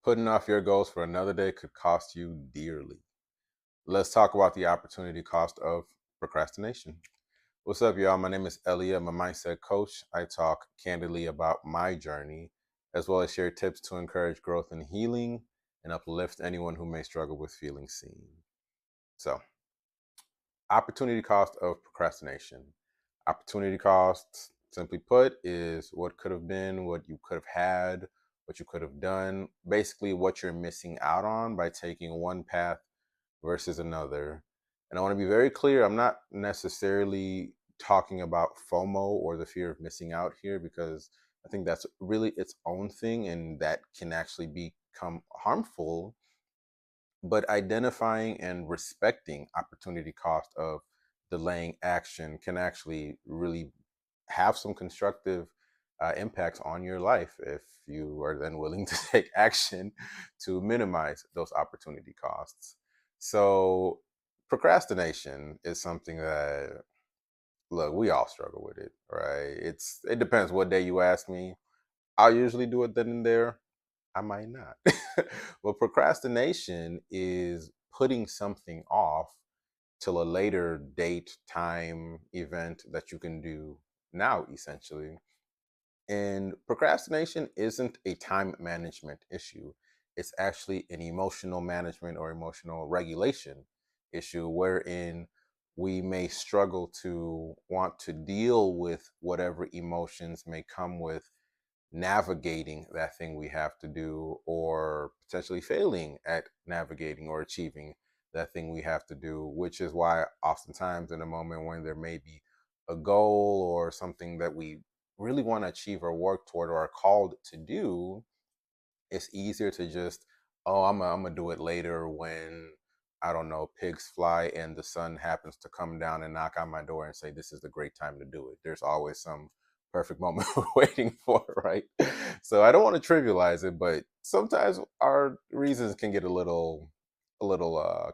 Putting off your goals for another day could cost you dearly. Let's talk about the opportunity cost of procrastination. What's up, y'all? My name is Elia. I'm a mindset coach. I talk candidly about my journey, as well as share tips to encourage growth and healing and uplift anyone who may struggle with feeling seen. So, opportunity cost of procrastination. Opportunity cost, simply put, is what could have been, what you could have had, what you could have done, basically what you're missing out on by taking one path versus another. And I want to be very clear, I'm not necessarily talking about FOMO or the fear of missing out here, because I think that's really its own thing and that can actually become harmful. But identifying and respecting opportunity cost of delaying action can actually really have some constructive impacts on your life if you are then willing to take action to minimize those opportunity costs. So, procrastination is something that, look, we all struggle with it, right? It depends what day you ask me. I'll usually do it then and there. I might not. But procrastination is putting something off till a later date, time, event that you can do now, essentially. And procrastination isn't a time management issue. It's actually an emotional management or emotional regulation issue, wherein we may struggle to want to deal with whatever emotions may come with navigating that thing we have to do, or potentially failing at navigating or achieving that thing we have to do, which is why oftentimes in a moment when there may be a goal or something that we really want to achieve or work toward or are called to do, it's easier to just, oh, I'm gonna do it later when, I don't know, pigs fly and the sun happens to come down and knock on my door and say this is the great time to do it. There's always some perfect moment we're waiting for, right? So I don't want to trivialize it, but sometimes our reasons can get a little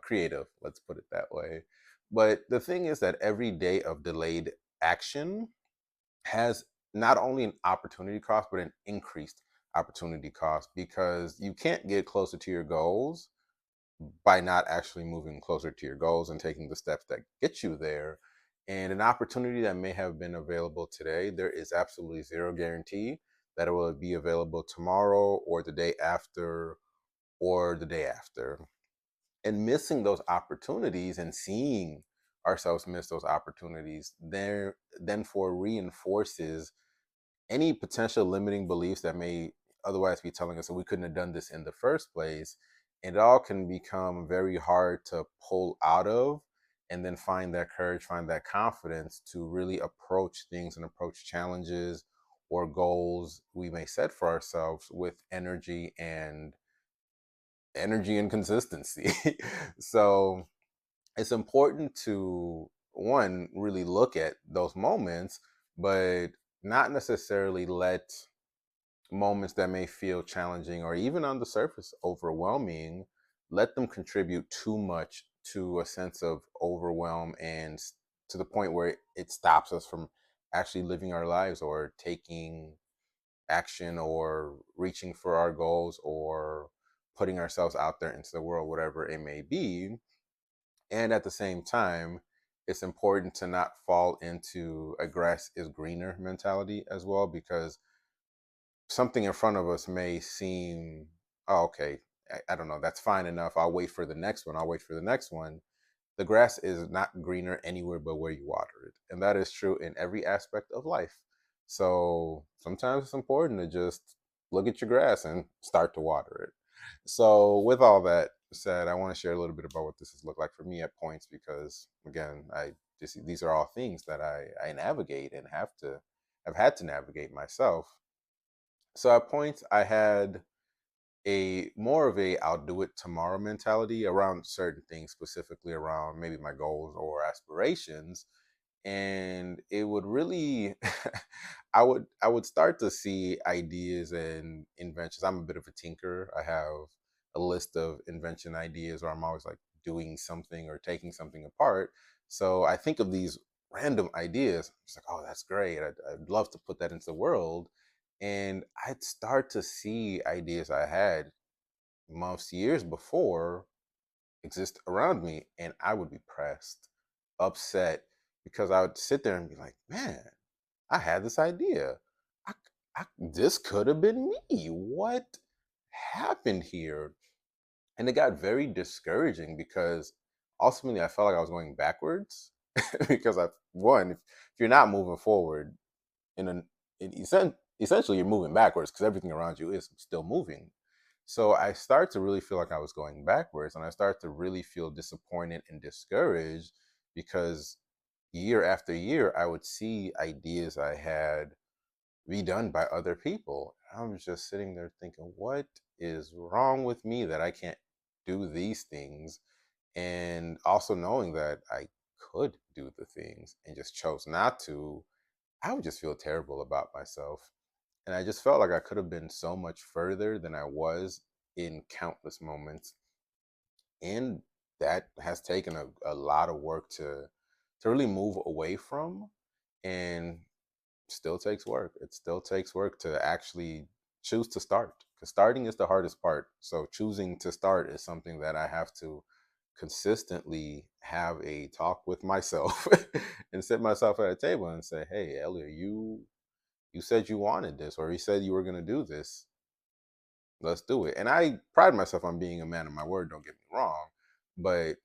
creative, let's put it that way. But the thing is that every day of delayed action has not only an opportunity cost, but an increased opportunity cost, because you can't get closer to your goals by not actually moving closer to your goals and taking the steps that get you there. And an opportunity that may have been available today, there is absolutely zero guarantee that it will be available tomorrow or the day after or the day after. And missing those opportunities and seeing ourselves miss those opportunities there then for reinforces any potential limiting beliefs that may otherwise be telling us that we couldn't have done this in the first place. And it all can become very hard to pull out of and then find that courage, find that confidence to really approach things and approach challenges or goals we may set for ourselves with energy and consistency. So it's important to, one, really look at those moments, but not necessarily let moments that may feel challenging or even on the surface overwhelming, let them contribute too much to a sense of overwhelm and to the point where it stops us from actually living our lives or taking action or reaching for our goals or putting ourselves out there into the world, whatever it may be. And at the same time, it's important to not fall into a grass is greener mentality as well, because something in front of us may seem, oh, okay, I don't know, that's fine enough. I'll wait for the next one. I'll wait for the next one. The grass is not greener anywhere but where you water it. And that is true in every aspect of life. So sometimes it's important to just look at your grass and start to water it. So, with all that said, I want to share a little bit about what this has looked like for me at points, because again, these are all things that I navigate and have had to navigate myself. So at points I had a more of a I'll do it tomorrow mentality around certain things, specifically around maybe my goals or aspirations. And it would really I would start to see ideas and inventions. I'm a bit of a tinker. I have a list of invention ideas, or I'm always like doing something or taking something apart. So I think of these random ideas. It's like, oh, that's great. I'd love to put that into the world. And I'd start to see ideas I had months, years before exist around me, and I would be pressed, upset, because I would sit there and be like, man, I had this idea. I, this could have been me. What happened here? And it got very discouraging because ultimately I felt like I was going backwards because if you're not moving forward in an essentially you're moving backwards because everything around you is still moving. So I start to really feel like I was going backwards, and I start to really feel disappointed and discouraged because year after year I would see ideas I had redone by other people. I was just sitting there thinking, what is wrong with me that I can't do these things? And also knowing that I could do the things and just chose not to, I would just feel terrible about myself. And I just felt like I could have been so much further than I was in countless moments. And that has taken a lot of work to really move away from, and still takes work. It still takes work to actually choose to start, because starting is the hardest part. So choosing to start is something that I have to consistently have a talk with myself and sit myself at a table and say, hey, Elliot, you said you wanted this, or you said you were going to do this. Let's do it. And I pride myself on being a man of my word, don't get me wrong. But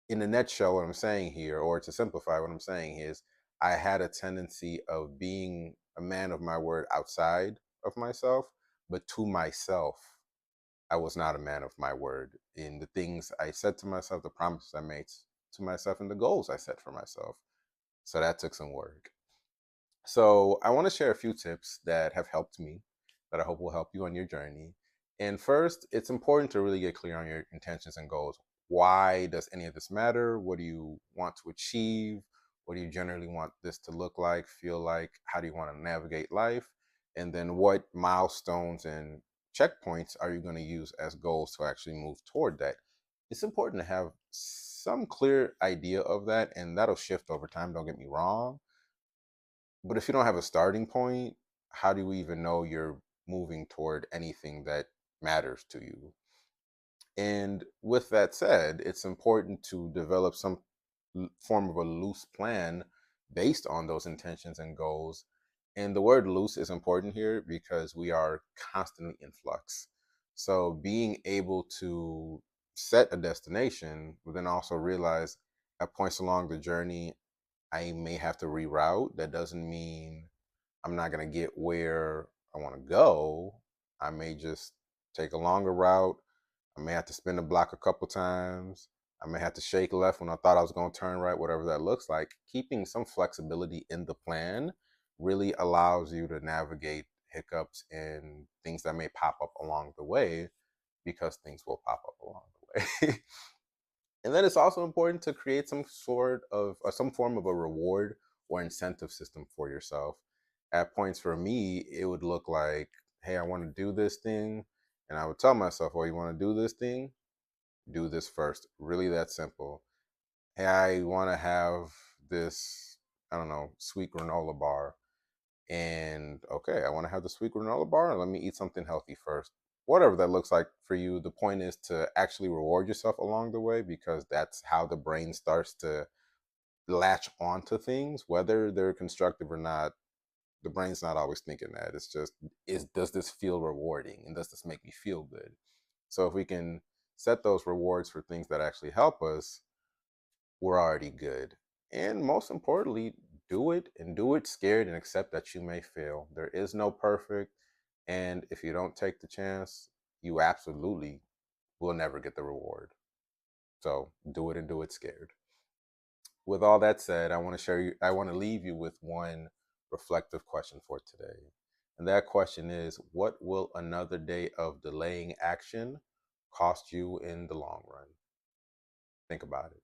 in a nutshell, what I'm saying here, or to simplify what I'm saying, is I had a tendency of being a man of my word outside of myself, but to myself, I was not a man of my word in the things I said to myself, the promises I made to myself, and the goals I set for myself. So that took some work. So I want to share a few tips that have helped me, that I hope will help you on your journey. And first, it's important to really get clear on your intentions and goals. Why does any of this matter? What do you want to achieve? What do you generally want this to look like, feel like? How do you want to navigate life? And then what milestones and checkpoints are you going to use as goals to actually move toward that? It's important to have some clear idea of that, and that'll shift over time, don't get me wrong, but if you don't have a starting point, how do you even know you're moving toward anything that matters to you? And with that said, it's important to develop some form of a loose plan based on those intentions and goals. And the word loose is important here because we are constantly in flux. So being able to set a destination, but then also realize at points along the journey, I may have to reroute. That doesn't mean I'm not going to get where I want to go. I may just take a longer route. I may have to spin the block a couple times. I may have to shake left when I thought I was going to turn right, whatever that looks like. Keeping some flexibility in the plan really allows you to navigate hiccups and things that may pop up along the way, because things will pop up along the way. And then it's also important to create some sort of some form of a reward or incentive system for yourself. At points for me, it would look like, hey, I want to do this thing. And I would tell myself, oh, you want to do this thing? Do this first. Really that simple. Hey, I want to have this, I don't know, sweet granola bar. And okay, I want to have the sweet granola bar, and let me eat something healthy first. Whatever that looks like for you, the point is to actually reward yourself along the way, because that's how the brain starts to latch onto things, whether they're constructive or not. The brain's not always thinking that. It's just, does this feel rewarding, and does this make me feel good? So if we can set those rewards for things that actually help us, we're already good. And most importantly, do it, and do it scared, and accept that you may fail. There is no perfect. And if you don't take the chance, you absolutely will never get the reward. So do it, and do it scared. With all that said, I want to leave you with one reflective question for today. And that question is, what will another day of delaying action cost you in the long run? Think about it.